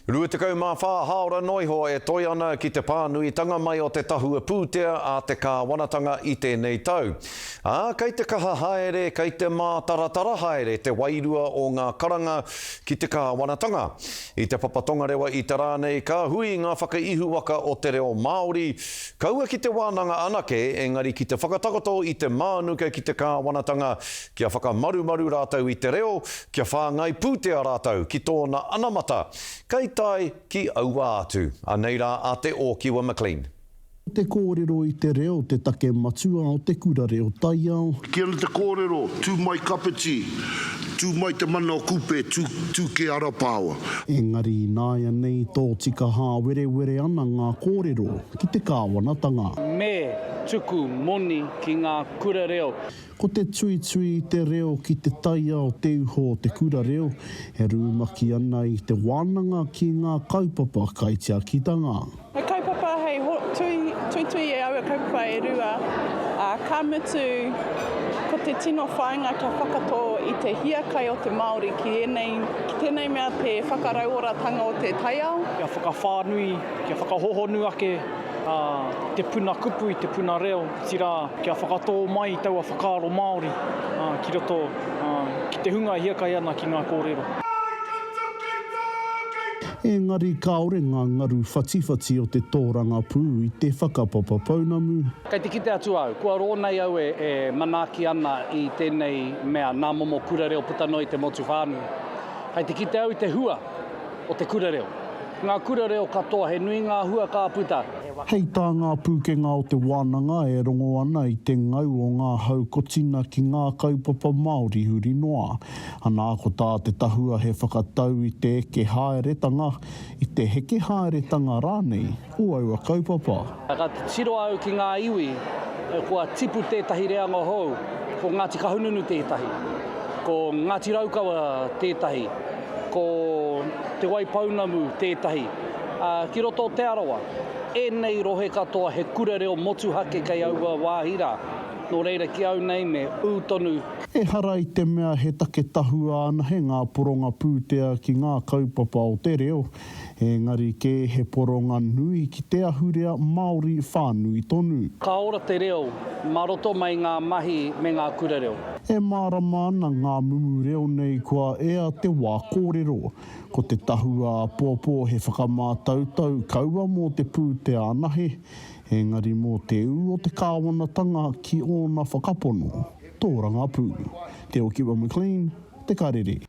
Rua te kau mā whā haora noiho e toi ana ki te pānuitanga mai o te tahua pūtea a te kāwanatanga i tēnei tau. Kei te kaha haere, kei te mātaratara haere, te wairua o ngā karanga ki te kāwanatanga. I te papatonga rewa i te rānei, ka hui ngā whakaihu waka o te reo Māori. Kaua ki te wānanga anake, engari ki te whakatakoto i te mānuka ki te kāwanatanga, kia whakamarumaru rātau i te reo, kia whāngai pūtea rātau ki tōna anamata. Kei tai ki aua atu. Anei rā a te o Kiwa McLean. Te kōrero i te reo, te take matua o te kura reo tai ao. Kia ora te kōrero, tū mai kapiti, tū mai te mana o kupe, tū ke ara pāua. Engari nāia nei tō tika were ana ngā kōrero ki te kāwanatanga. Me tuku moni ki ngā kura reo. Ko te tui te reo ki te tai ao te uho te kura reo, he rūmaki ana i te wānanga ki ngā kaupapa kai te akitanga. He kaupapa hei tui e aua kaupapa e rua, ka mutu ko te tino whainga kia whakatō i te hiakai o te Māori ki tēnei mea te whakarauoratanga o te tai ao. Kia whakawhānui, kia whakahohonu ake, te puna kupu i te puna reo, tira kia whakatō mai taua whakaaro Māori, ki roto, ki te hunga hiakai ana ki ngā kōrero. Engari kaore ngā ngaru whatiwhati o te tōranga pū i te whakapapa paunamu. Kei te kite atu au, kua rōnei au e manaki ana i tēnei mea nā momo kura reo putanoi te motu whānui. Kei te kite au i te hua o te kura reo. Ngā kura reo katoa, he nui ngā hua ka puta. Hei tā ngā pūkenga o te wānanga e rongo ana i te ngau o ngā haukotina ki ngā kaupapa Māori huri noa. Ana ako tā te tahua he whakatau i te eke haeretanga, i te heke haeretanga rānei, o aua kaupapa. Ka tiro au ki ngā iwi, kua tipu tētahi reanga hou, ko Ngāti Kahununu tētahi, ko Ngāti Raukawa tētahi, ko te Waipaunamu tētahi, ki roto te arawa. E nei rohe katoa he kura reo motu hake kei aua wāhira. Nō reira ki au nei me ūtonu. E hara i te mea he take tahua ana he ngā poronga pūtea ki ngā kaupapa o te reo. Engari ke he poronga nui ki te ahurea Māori whānui tonu. Ka ora te reo, maroto mai ngā mahi me ngā kura reo. E mārama ana ngā mumu reo nei kua ea te wā kōrero. Ko te tahua pōpō he whakamātautau kaua mō te pūtea anahe. Engari mō te u o te kāwanatanga ki ōna whakapono. Tōranga pū. Te o Kiwa McLean, te karere.